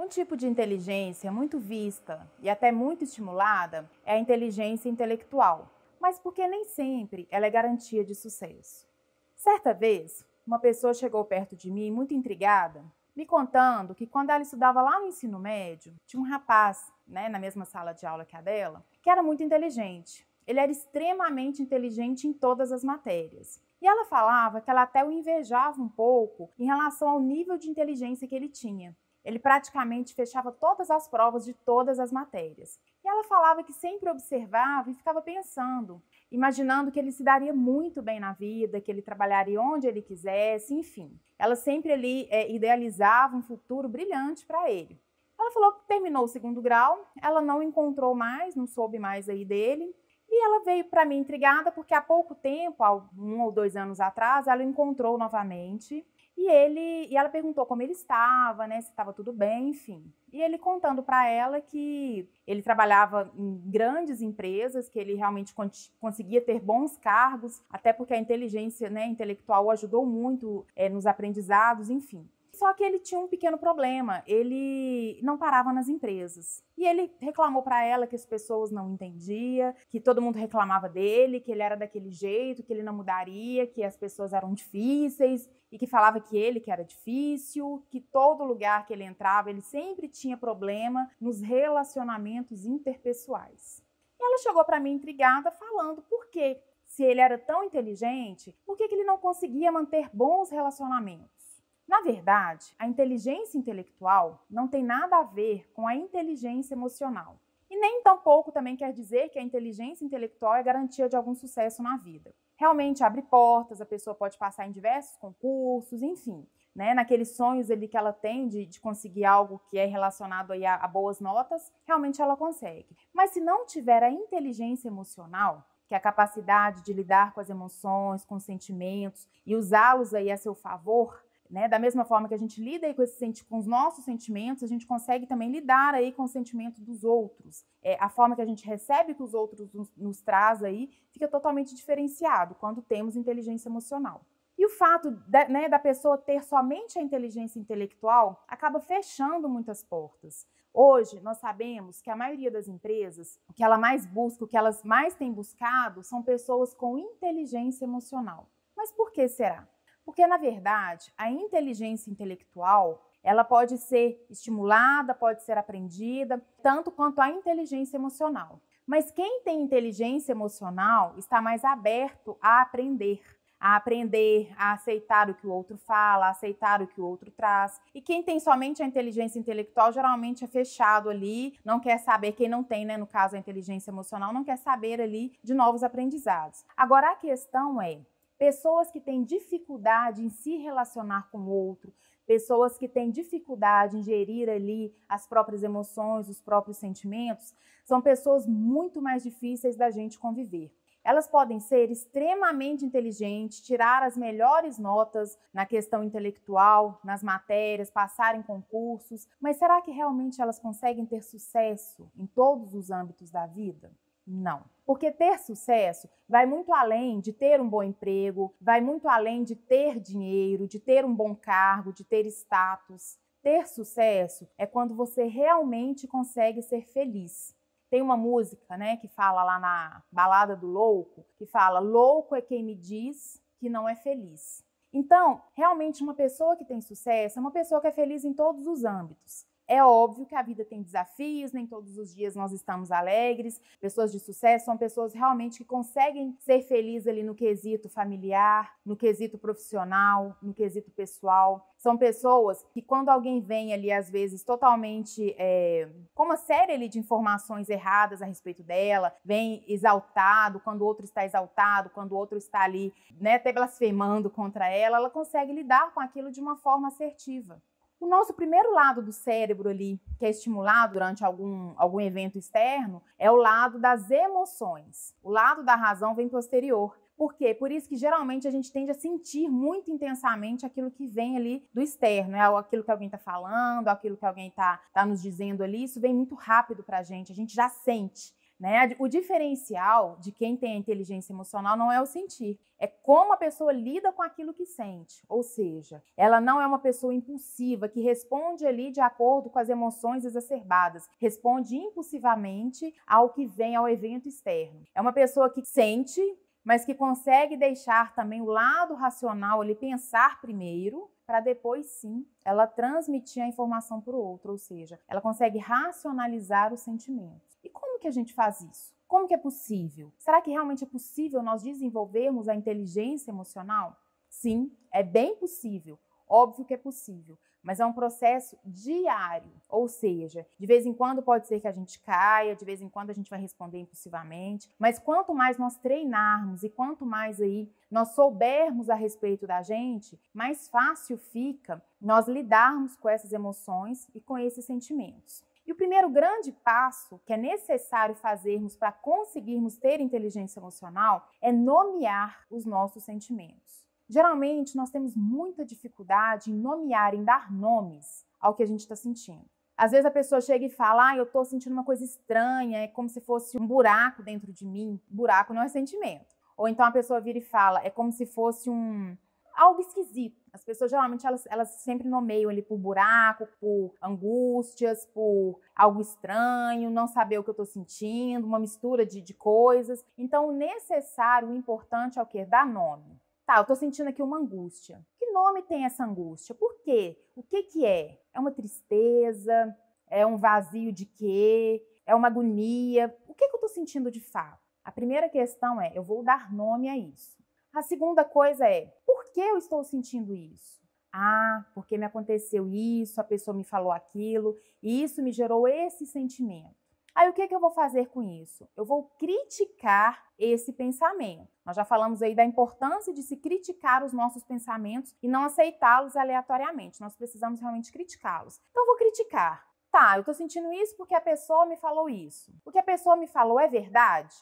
Um tipo de inteligência muito vista e até muito estimulada é a inteligência intelectual, mas porque nem sempre ela é garantia de sucesso. Certa vez, uma pessoa chegou perto de mim muito intrigada, me contando que quando ela estudava lá no ensino médio, tinha um rapaz, na mesma sala de aula que a dela, que era muito inteligente. Ele era extremamente inteligente em todas as matérias. E ela falava que ela até o invejava um pouco em relação ao nível de inteligência que ele tinha. Ele praticamente fechava todas as provas de todas as matérias. E ela falava que sempre observava e ficava pensando, imaginando que ele se daria muito bem na vida, que ele trabalharia onde ele quisesse, enfim. Ela sempre ali idealizava um futuro brilhante para ele. Ela falou que terminou o segundo grau, ela não encontrou mais, não soube mais aí dele. E ela veio para mim intrigada porque há pouco tempo, há 1 ou 2 anos atrás, ela o encontrou novamente. E ela perguntou como ele estava, se estava tudo bem, enfim. E ele contando para ela que ele trabalhava em grandes empresas, que ele realmente conseguia ter bons cargos, até porque a inteligência, intelectual o ajudou muito nos aprendizados, enfim. Só que ele tinha um pequeno problema, ele não parava nas empresas. E ele reclamou para ela que as pessoas não entendiam, que todo mundo reclamava dele, que ele era daquele jeito, que ele não mudaria, que as pessoas eram difíceis e que falava que ele que era difícil, que todo lugar que ele entrava, ele sempre tinha problema nos relacionamentos interpessoais. E ela chegou para mim intrigada falando por quê? Se ele era tão inteligente, por que ele não conseguia manter bons relacionamentos? Na verdade, a inteligência intelectual não tem nada a ver com a inteligência emocional. E nem tampouco também quer dizer que a inteligência intelectual é garantia de algum sucesso na vida. Realmente abre portas, a pessoa pode passar em diversos concursos, enfim, naqueles sonhos ali que ela tem de conseguir algo que é relacionado aí a boas notas, realmente ela consegue. Mas se não tiver a inteligência emocional, que é a capacidade de lidar com as emoções, com os sentimentos e usá-los aí a seu favor, da mesma forma que a gente lida aí com os nossos sentimentos, a gente consegue também lidar aí com os sentimentos dos outros. A forma que a gente recebe que os outros nos traz aí fica totalmente diferenciado quando temos inteligência emocional. E o fato da pessoa ter somente a inteligência intelectual acaba fechando muitas portas. Hoje, nós sabemos que a maioria das empresas, o que ela mais busca, o que elas mais têm buscado, são pessoas com inteligência emocional. Mas por que será? Porque, na verdade, a inteligência intelectual, ela pode ser estimulada, pode ser aprendida, tanto quanto a inteligência emocional. Mas quem tem inteligência emocional está mais aberto a aprender, a aceitar o que o outro fala, a aceitar o que o outro traz. E quem tem somente a inteligência intelectual geralmente é fechado ali, não quer saber, quem não tem, no caso a inteligência emocional, não quer saber ali de novos aprendizados. Agora a questão é, pessoas que têm dificuldade em se relacionar com o outro, pessoas que têm dificuldade em gerir ali as próprias emoções, os próprios sentimentos, são pessoas muito mais difíceis da gente conviver. Elas podem ser extremamente inteligentes, tirar as melhores notas na questão intelectual, nas matérias, passar em concursos, mas será que realmente elas conseguem ter sucesso em todos os âmbitos da vida? Não. Porque ter sucesso vai muito além de ter um bom emprego, vai muito além de ter dinheiro, de ter um bom cargo, de ter status. Ter sucesso é quando você realmente consegue ser feliz. Tem uma música, que fala lá na Balada do Louco, que fala: louco é quem me diz que não é feliz. Então, realmente uma pessoa que tem sucesso é uma pessoa que é feliz em todos os âmbitos. É óbvio que a vida tem desafios, nem todos os dias nós estamos alegres. Pessoas de sucesso são pessoas realmente que conseguem ser felizes ali no quesito familiar, no quesito profissional, no quesito pessoal. São pessoas que quando alguém vem ali, às vezes, totalmente com uma série ali de informações erradas a respeito dela, vem exaltado, quando o outro está exaltado, quando o outro está ali, até blasfemando contra ela, ela consegue lidar com aquilo de uma forma assertiva. O nosso primeiro lado do cérebro ali, que é estimulado durante algum evento externo, é o lado das emoções. O lado da razão vem posterior. Por quê? Por isso que geralmente a gente tende a sentir muito intensamente aquilo que vem ali do externo, aquilo que alguém está falando, aquilo que alguém está nos dizendo ali, isso vem muito rápido para a gente já sente. né? O diferencial de quem tem a inteligência emocional não é o sentir, é como a pessoa lida com aquilo que sente. Ou seja, ela não é uma pessoa impulsiva que responde ali de acordo com as emoções exacerbadas, responde impulsivamente ao que vem, ao evento externo. É uma pessoa que sente, mas que consegue deixar também o lado racional ali, pensar primeiro, para depois sim ela transmitir a informação para o outro, ou seja, ela consegue racionalizar os sentimentos. E como que a gente faz isso? Como que é possível? Será que realmente é possível nós desenvolvermos a inteligência emocional? Sim, é bem possível. Óbvio que é possível, mas é um processo diário, ou seja, de vez em quando pode ser que a gente caia, de vez em quando a gente vai responder impulsivamente, mas quanto mais nós treinarmos e quanto mais aí nós soubermos a respeito da gente, mais fácil fica nós lidarmos com essas emoções e com esses sentimentos. E o primeiro grande passo que é necessário fazermos para conseguirmos ter inteligência emocional é nomear os nossos sentimentos. Geralmente, nós temos muita dificuldade em nomear, em dar nomes ao que a gente está sentindo. Às vezes a pessoa chega e fala, eu estou sentindo uma coisa estranha, é como se fosse um buraco dentro de mim. Buraco não é sentimento. Ou então a pessoa vira e fala, é como se fosse algo esquisito. As pessoas geralmente elas sempre nomeiam ali por buraco, por angústias, por algo estranho, não saber o que eu estou sentindo, uma mistura de coisas. Então o necessário, o importante é o quê? Dar nome. Tá, eu tô sentindo aqui uma angústia. Que nome tem essa angústia? Por quê? O que que é? É uma tristeza? É um vazio de quê? É uma agonia? O que que eu tô sentindo de fato? A primeira questão é, eu vou dar nome a isso. A segunda coisa é, por que eu estou sentindo isso? Ah, porque me aconteceu isso, a pessoa me falou aquilo, e isso me gerou esse sentimento. Aí o que eu vou fazer com isso? Eu vou criticar esse pensamento. Nós já falamos aí da importância de se criticar os nossos pensamentos e não aceitá-los aleatoriamente. Nós precisamos realmente criticá-los. Então eu vou criticar. Tá, eu tô sentindo isso porque a pessoa me falou isso. O que a pessoa me falou é verdade?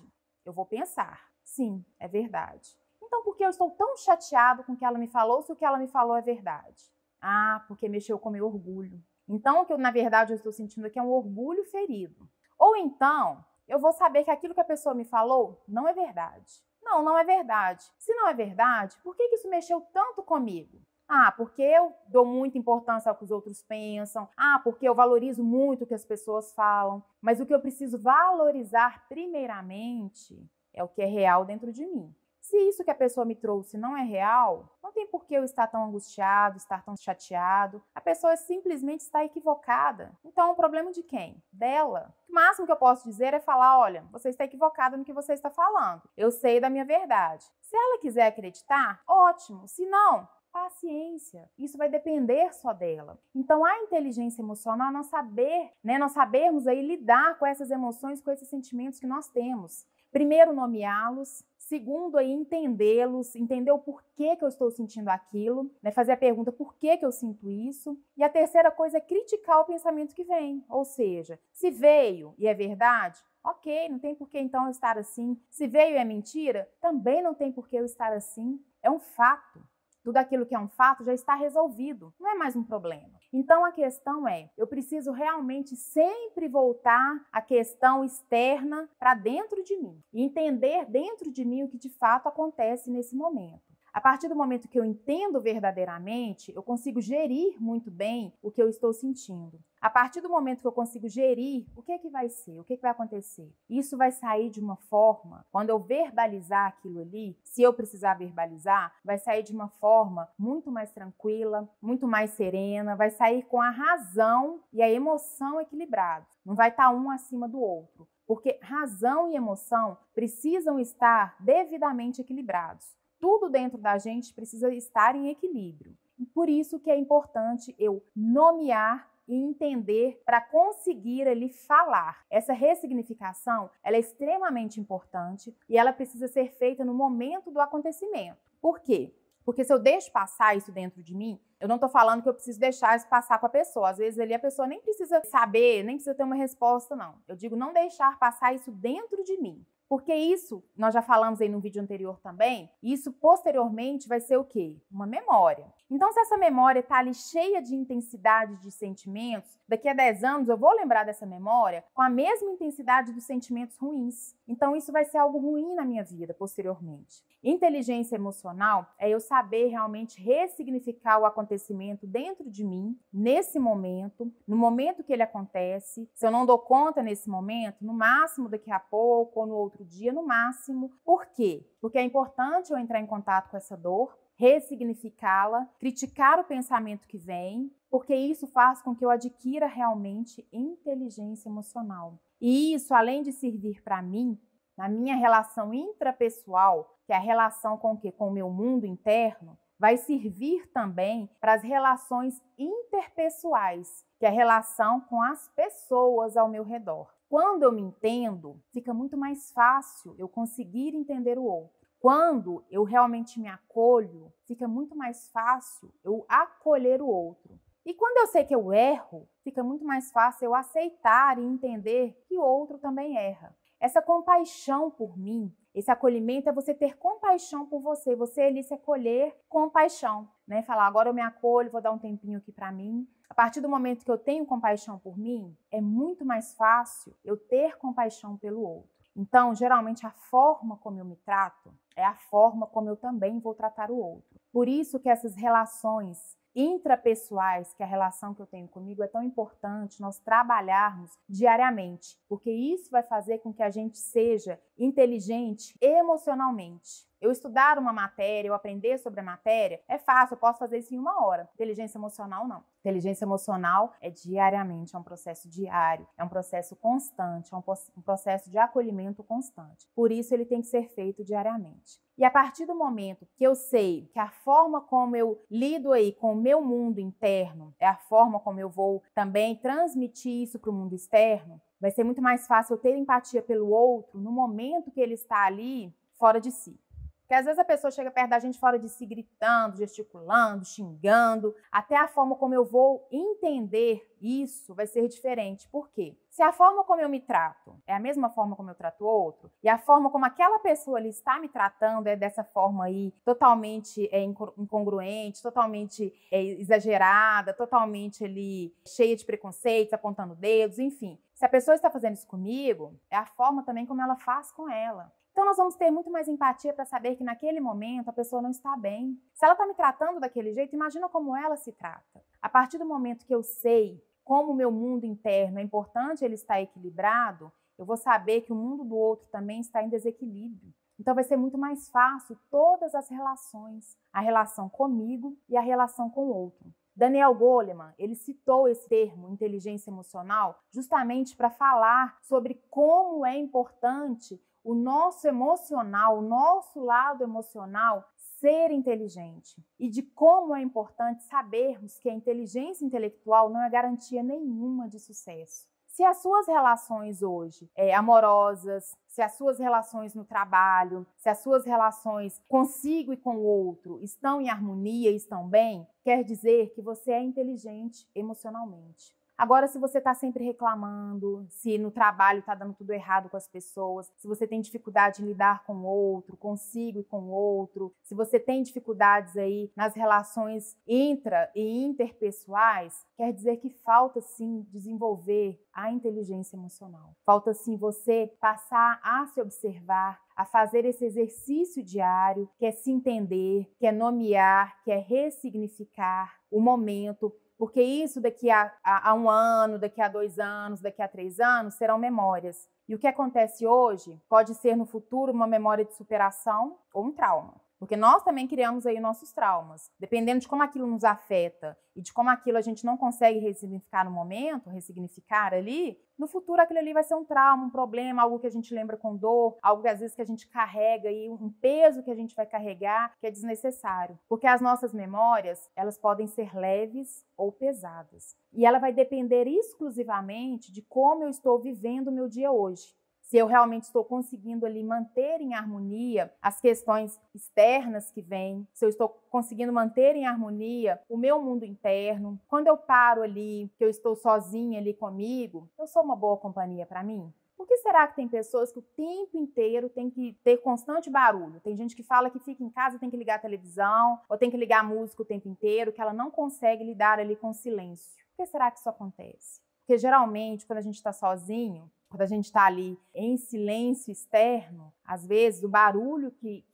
Eu vou pensar. Sim, é verdade. Então por que eu estou tão chateado com o que ela me falou se o que ela me falou é verdade? Ah, porque mexeu com o meu orgulho. Então o que na verdade eu estou sentindo aqui é um orgulho ferido. Ou então, eu vou saber que aquilo que a pessoa me falou não é verdade. Não, não é verdade. Se não é verdade, por que isso mexeu tanto comigo? Ah, porque eu dou muita importância ao que os outros pensam. Ah, porque eu valorizo muito o que as pessoas falam. Mas o que eu preciso valorizar primeiramente é o que é real dentro de mim. Se isso que a pessoa me trouxe não é real, não tem por que eu estar tão angustiado, estar tão chateado. A pessoa simplesmente está equivocada. Então, é um problema de quem? Dela. O máximo que eu posso dizer é falar, olha, você está equivocada no que você está falando. Eu sei da minha verdade. Se ela quiser acreditar, ótimo. Se não, paciência. Isso vai depender só dela. Então, a inteligência emocional é nós sabermos aí lidar com essas emoções, com esses sentimentos que nós temos. Primeiro, nomeá-los. Segundo, aí, entendê-los, entender o porquê que eu estou sentindo aquilo, fazer a pergunta por que eu sinto isso. E a terceira coisa é criticar o pensamento que vem. Ou seja, se veio e é verdade, ok, não tem por que então eu estar assim. Se veio e é mentira, também não tem por que eu estar assim. É um fato. Tudo aquilo que é um fato já está resolvido, não é mais um problema. Então a questão é, eu preciso realmente sempre voltar a questão externa para dentro de mim e entender dentro de mim o que de fato acontece nesse momento. A partir do momento que eu entendo verdadeiramente, eu consigo gerir muito bem o que eu estou sentindo. A partir do momento que eu consigo gerir, o que vai ser? O que vai acontecer? Isso vai sair de uma forma, quando eu verbalizar aquilo ali, se eu precisar verbalizar, vai sair de uma forma muito mais tranquila, muito mais serena, vai sair com a razão e a emoção equilibrados. Não vai estar um acima do outro, porque razão e emoção precisam estar devidamente equilibrados. Tudo dentro da gente precisa estar em equilíbrio. E por isso que é importante eu nomear e entender para conseguir ali falar. Essa ressignificação, ela é extremamente importante e ela precisa ser feita no momento do acontecimento. Por quê? Porque se eu deixo passar isso dentro de mim, eu não estou falando que eu preciso deixar isso passar com a pessoa. Às vezes ali a pessoa nem precisa saber, nem precisa ter uma resposta, não. Eu digo não deixar passar isso dentro de mim. Porque isso, nós já falamos aí no vídeo anterior também, isso posteriormente vai ser o quê? Uma memória. Então, se essa memória está ali cheia de intensidade de sentimentos, daqui a 10 anos eu vou lembrar dessa memória com a mesma intensidade dos sentimentos ruins. Então, isso vai ser algo ruim na minha vida posteriormente. Inteligência emocional é eu saber realmente ressignificar o acontecimento dentro de mim, nesse momento, no momento que ele acontece. Se eu não dou conta nesse momento, no máximo daqui a pouco ou no outro dia, no máximo. Por quê? Porque é importante eu entrar em contato com essa dor, ressignificá-la, criticar o pensamento que vem, porque isso faz com que eu adquira realmente inteligência emocional. E isso, além de servir para mim, na minha relação intrapessoal, que é a relação com o quê? Com o meu mundo interno, vai servir também para as relações interpessoais, que é a relação com as pessoas ao meu redor. Quando eu me entendo, fica muito mais fácil eu conseguir entender o outro. Quando eu realmente me acolho, fica muito mais fácil eu acolher o outro. E quando eu sei que eu erro, fica muito mais fácil eu aceitar e entender que o outro também erra. Essa compaixão por mim, esse acolhimento é você ter compaixão por você, você ali se acolher com compaixão, né? Falar, agora eu me acolho, vou dar um tempinho aqui para mim. A partir do momento que eu tenho compaixão por mim, é muito mais fácil eu ter compaixão pelo outro. Então, geralmente, a forma como eu me trato é a forma como eu também vou tratar o outro. Por isso que essas relações intrapessoais, que é a relação que eu tenho comigo, é tão importante nós trabalharmos diariamente, porque isso vai fazer com que a gente seja inteligente emocionalmente. Eu estudar uma matéria, eu aprender sobre a matéria, é fácil, eu posso fazer isso em 1 hora. Inteligência emocional, não. Inteligência emocional é diariamente, é um processo diário, é um processo constante, é um processo de acolhimento constante. Por isso, ele tem que ser feito diariamente. E a partir do momento que eu sei que a forma como eu lido aí com o meu mundo interno é a forma como eu vou também transmitir isso para o mundo externo, vai ser muito mais fácil eu ter empatia pelo outro no momento que ele está ali fora de si. Porque às vezes a pessoa chega perto da gente fora de si, gritando, gesticulando, xingando. Até a forma como eu vou entender isso vai ser diferente. Por quê? Se a forma como eu me trato é a mesma forma como eu trato o outro, e a forma como aquela pessoa ali está me tratando é dessa forma aí, totalmente incongruente, totalmente exagerada, totalmente ali cheia de preconceitos, apontando dedos, enfim. Se a pessoa está fazendo isso comigo, é a forma também como ela faz com ela. Então, nós vamos ter muito mais empatia para saber que naquele momento a pessoa não está bem. Se ela está me tratando daquele jeito, imagina como ela se trata. A partir do momento que eu sei como o meu mundo interno é importante ele estar equilibrado, eu vou saber que o mundo do outro também está em desequilíbrio. Então, vai ser muito mais fácil todas as relações, a relação comigo e a relação com o outro. Daniel Goleman, ele citou esse termo, inteligência emocional, justamente para falar sobre como é importante o nosso emocional, o nosso lado emocional ser inteligente e de como é importante sabermos que a inteligência intelectual não é garantia nenhuma de sucesso. Se as suas relações hoje amorosas, se as suas relações no trabalho, se as suas relações consigo e com o outro estão em harmonia e estão bem, quer dizer que você é inteligente emocionalmente. Agora, se você está sempre reclamando, se no trabalho está dando tudo errado com as pessoas, se você tem dificuldade em lidar com o outro, consigo e com o outro, se você tem dificuldades aí nas relações intra e interpessoais, quer dizer que falta sim desenvolver a inteligência emocional. Falta sim você passar a se observar, a fazer esse exercício diário, que é se entender, que é nomear, que é ressignificar o momento, porque isso daqui a 1 ano, daqui a 2 anos, daqui a 3 anos, serão memórias. E o que acontece hoje pode ser no futuro uma memória de superação ou um trauma. Porque nós também criamos aí nossos traumas. Dependendo de como aquilo nos afeta e de como aquilo a gente não consegue ressignificar no momento, ressignificar ali, no futuro aquilo ali vai ser um trauma, um problema, algo que a gente lembra com dor, algo que às vezes que a gente carrega aí, um peso que a gente vai carregar que é desnecessário. Porque as nossas memórias, elas podem ser leves ou pesadas. E ela vai depender exclusivamente de como eu estou vivendo o meu dia hoje. Se eu realmente estou conseguindo ali manter em harmonia as questões externas que vêm, se eu estou conseguindo manter em harmonia o meu mundo interno. Quando eu paro ali, que eu estou sozinha ali comigo, eu sou uma boa companhia para mim? Por que será que tem pessoas que o tempo inteiro tem que ter constante barulho? Tem gente que fala que fica em casa, tem que ligar a televisão, ou tem que ligar a música o tempo inteiro, que ela não consegue lidar ali com o silêncio. Por que será que isso acontece? Porque geralmente, quando a gente está sozinho, quando a gente está ali em silêncio externo, às vezes o barulho que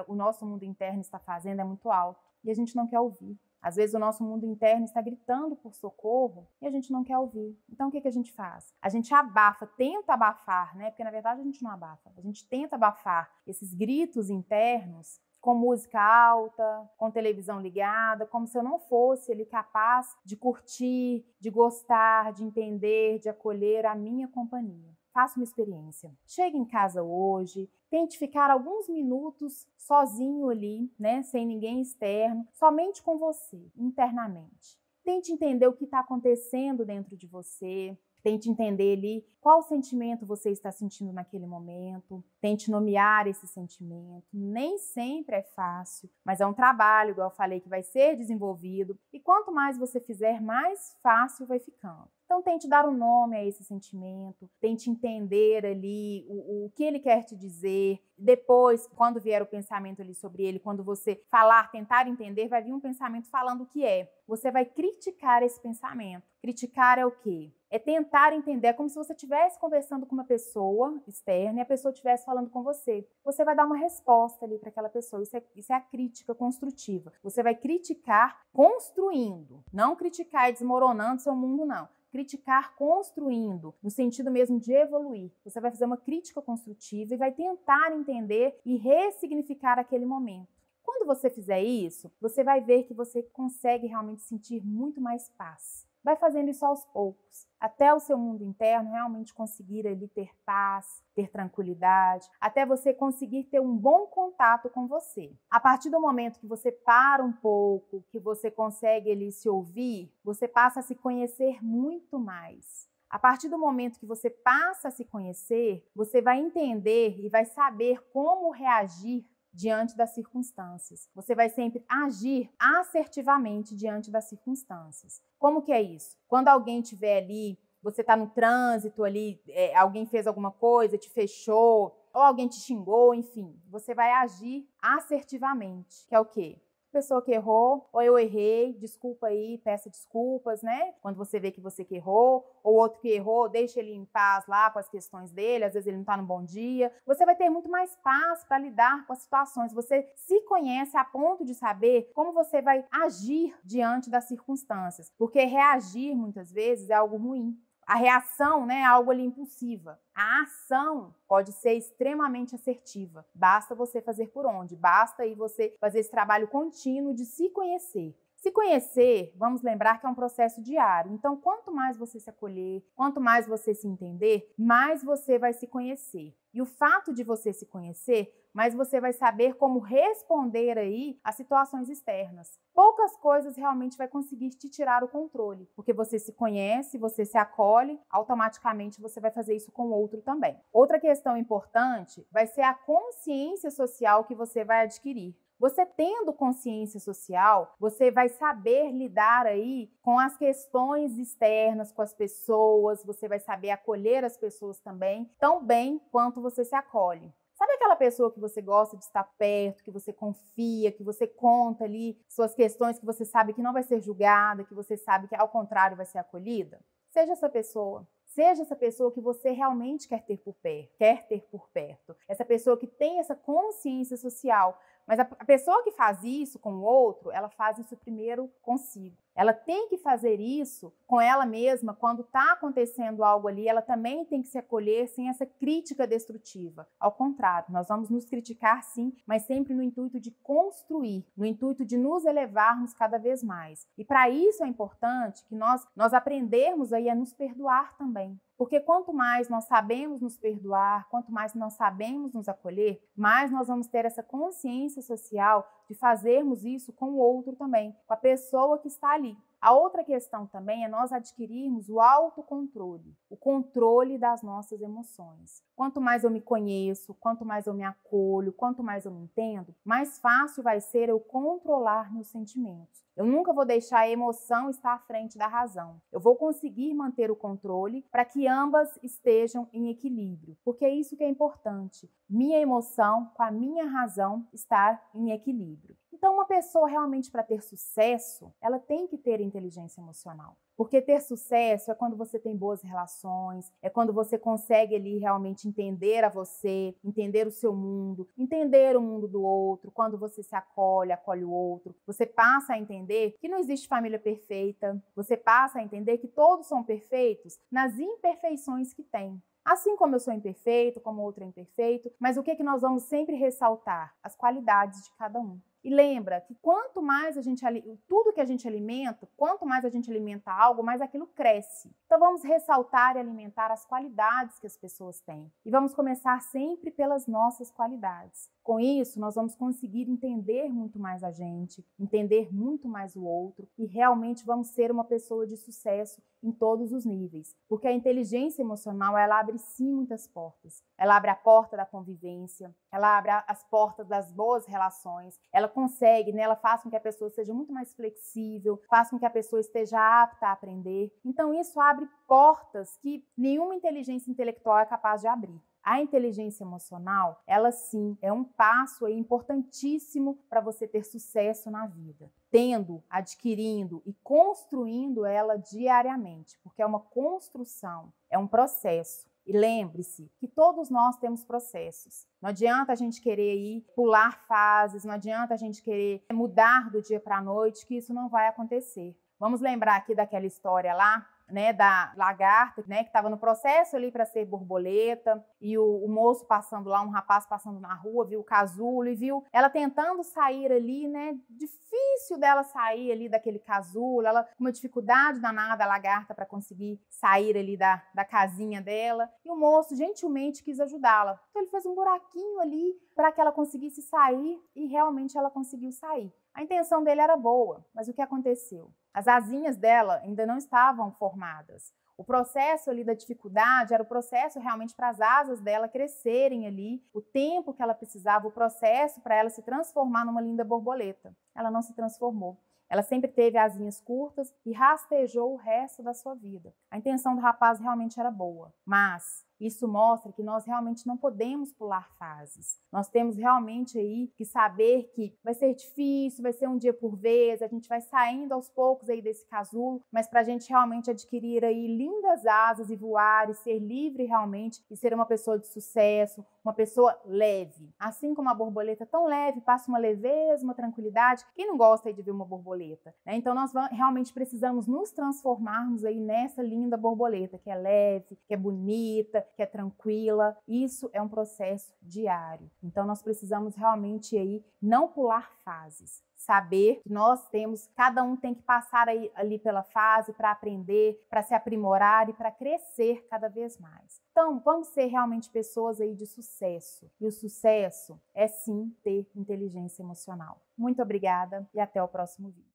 o nosso mundo interno está fazendo é muito alto e a gente não quer ouvir. Às vezes o nosso mundo interno está gritando por socorro e a gente não quer ouvir. Então o que a gente faz? A gente abafa, tenta abafar, né? Porque na verdade a gente não abafa. A gente tenta abafar esses gritos internos com música alta, com televisão ligada, como se eu não fosse ali capaz de curtir, de gostar, de entender, de acolher a minha companhia. Faça uma experiência. Chegue em casa hoje, tente ficar alguns minutos sozinho ali, né, sem ninguém externo, somente com você, internamente. Tente entender o que está acontecendo dentro de você. Tente entender ali qual sentimento você está sentindo naquele momento. Tente nomear esse sentimento. Nem sempre é fácil, mas é um trabalho, igual eu falei, que vai ser desenvolvido. E quanto mais você fizer, mais fácil vai ficando. Então, tente dar um nome a esse sentimento, tente entender ali o que ele quer te dizer. Depois, quando vier o pensamento ali sobre ele, quando você falar, tentar entender, vai vir um pensamento falando o que é. Você vai criticar esse pensamento. Criticar é o quê? É tentar entender, é como se você estivesse conversando com uma pessoa externa e a pessoa estivesse falando com você. Você vai dar uma resposta ali para aquela pessoa. Isso é a crítica construtiva. Você vai criticar construindo, não criticar e desmoronando seu mundo, não. Criticar construindo, no sentido mesmo de evoluir. Você vai fazer uma crítica construtiva e vai tentar entender e ressignificar aquele momento. Quando você fizer isso, você vai ver que você consegue realmente sentir muito mais paz. Vai fazendo isso aos poucos, até o seu mundo interno realmente conseguir ali ter paz, ter tranquilidade, até você conseguir ter um bom contato com você. A partir do momento que você para um pouco, que você consegue ali se ouvir, você passa a se conhecer muito mais. A partir do momento que você passa a se conhecer, você vai entender e vai saber como reagir diante das circunstâncias. Você vai sempre agir assertivamente diante das circunstâncias. Como que é isso? Quando alguém estiver ali, você está no trânsito ali, alguém fez alguma coisa, te fechou, ou alguém te xingou, enfim, você vai agir assertivamente, que é o quê? Pessoa que errou, ou eu errei, desculpa aí, peça desculpas, né? Quando você vê que você que errou, ou outro que errou, deixa ele em paz lá com as questões dele, às vezes ele não está no bom dia. Você vai ter muito mais paz para lidar com as situações. Você se conhece a ponto de saber como você vai agir diante das circunstâncias, porque reagir muitas vezes é algo ruim. A reação, né, é algo ali impulsiva. A ação pode ser extremamente assertiva. Basta você fazer por onde? Basta aí você fazer esse trabalho contínuo de se conhecer. Se conhecer, vamos lembrar que é um processo diário. Então, quanto mais você se acolher, quanto mais você se entender, mais você vai se conhecer. E o fato de você se conhecer, mais você vai saber como responder aí às situações externas. Poucas coisas realmente vai conseguir te tirar o controle, porque você se conhece, você se acolhe, automaticamente você vai fazer isso com o outro também. Outra questão importante vai ser a consciência social que você vai adquirir. Você tendo consciência social, você vai saber lidar aí com as questões externas, com as pessoas, você vai saber acolher as pessoas também, tão bem quanto você se acolhe. Sabe aquela pessoa que você gosta de estar perto, que você confia, que você conta ali suas questões, que você sabe que não vai ser julgada, que você sabe que ao contrário vai ser acolhida? Seja essa pessoa. Seja essa pessoa que você realmente quer ter por perto. Essa pessoa que tem essa consciência social. Mas a pessoa que faz isso com o outro, ela faz isso primeiro consigo. Ela tem que fazer isso com ela mesma. Quando está acontecendo algo ali, ela também tem que se acolher sem essa crítica destrutiva. Ao contrário, nós vamos nos criticar sim, mas sempre no intuito de construir, no intuito de nos elevarmos cada vez mais. E para isso é importante que nós aprendermos aí a nos perdoar também. Porque quanto mais nós sabemos nos perdoar, quanto mais nós sabemos nos acolher, mais nós vamos ter essa consciência social de fazermos isso com o outro também, com a pessoa que está ali ali. A outra questão também é nós adquirirmos o autocontrole, o controle das nossas emoções. Quanto mais eu me conheço, quanto mais eu me acolho, quanto mais eu me entendo, mais fácil vai ser eu controlar meus sentimentos. Eu nunca vou deixar a emoção estar à frente da razão. Eu vou conseguir manter o controle para que ambas estejam em equilíbrio, porque é isso que é importante. Minha emoção com a minha razão estar em equilíbrio. Então, uma pessoa realmente para ter sucesso, ela tem que ter inteligência emocional. Porque ter sucesso é quando você tem boas relações, é quando você consegue ali realmente entender a você, entender o seu mundo, entender o mundo do outro, quando você se acolhe, acolhe o outro. Você passa a entender que não existe família perfeita, você passa a entender que todos são perfeitos nas imperfeições que têm. Assim como eu sou imperfeito, como outro é imperfeito, mas o que nós vamos sempre ressaltar? As qualidades de cada um. E lembra que quanto mais tudo que a gente alimenta, quanto mais a gente alimenta algo, mais aquilo cresce. Então vamos ressaltar e alimentar as qualidades que as pessoas têm. E vamos começar sempre pelas nossas qualidades. Com isso, nós vamos conseguir entender muito mais a gente, entender muito mais o outro e realmente vamos ser uma pessoa de sucesso em todos os níveis. Porque a inteligência emocional, ela abre sim muitas portas. Ela abre a porta da convivência, ela abre as portas das boas relações, ela consegue, né, ela faz com que a pessoa seja muito mais flexível, faz com que a pessoa esteja apta a aprender. Então isso abre portas que nenhuma inteligência intelectual é capaz de abrir. A inteligência emocional, ela sim, é um passo aí importantíssimo para você ter sucesso na vida. Tendo, adquirindo e construindo ela diariamente, porque é uma construção, é um processo. E lembre-se que todos nós temos processos. Não adianta a gente querer pular fases, não adianta a gente querer mudar do dia para a noite, que isso não vai acontecer. Vamos lembrar aqui daquela história lá, né, da lagarta, né, que estava no processo ali para ser borboleta, e o moço passando lá, um rapaz passando na rua, viu o casulo e viu ela tentando sair ali, né, difícil dela sair ali daquele casulo, ela com uma dificuldade danada, a lagarta, para conseguir sair ali da casinha dela, e o moço gentilmente quis ajudá-la. Então ele fez um buraquinho ali para que ela conseguisse sair, e realmente ela conseguiu sair. A intenção dele era boa, mas o que aconteceu? As asinhas dela ainda não estavam formadas. O processo ali da dificuldade era o processo realmente para as asas dela crescerem ali, o tempo que ela precisava, o processo para ela se transformar numa linda borboleta. Ela não se transformou. Ela sempre teve asinhas curtas e rastejou o resto da sua vida. A intenção do rapaz realmente era boa, mas isso mostra que nós realmente não podemos pular fases. Nós temos realmente aí que saber que vai ser difícil, vai ser um dia por vez, a gente vai saindo aos poucos aí desse casulo, mas para a gente realmente adquirir aí lindas asas e voar e ser livre realmente e ser uma pessoa de sucesso, uma pessoa leve. Assim como a borboleta tão leve, passa uma leveza, uma tranquilidade. Quem não gosta aí de ver uma borboleta, né? Então nós realmente precisamos nos transformarmos aí nessa linda borboleta, que é leve, que é bonita, que é tranquila. Isso é um processo diário. Então nós precisamos realmente aí não pular fases. Saber que nós temos, cada um tem que passar ali pela fase para aprender, para se aprimorar e para crescer cada vez mais. Então, vamos ser realmente pessoas aí de sucesso. E o sucesso é sim ter inteligência emocional. Muito obrigada e até o próximo vídeo.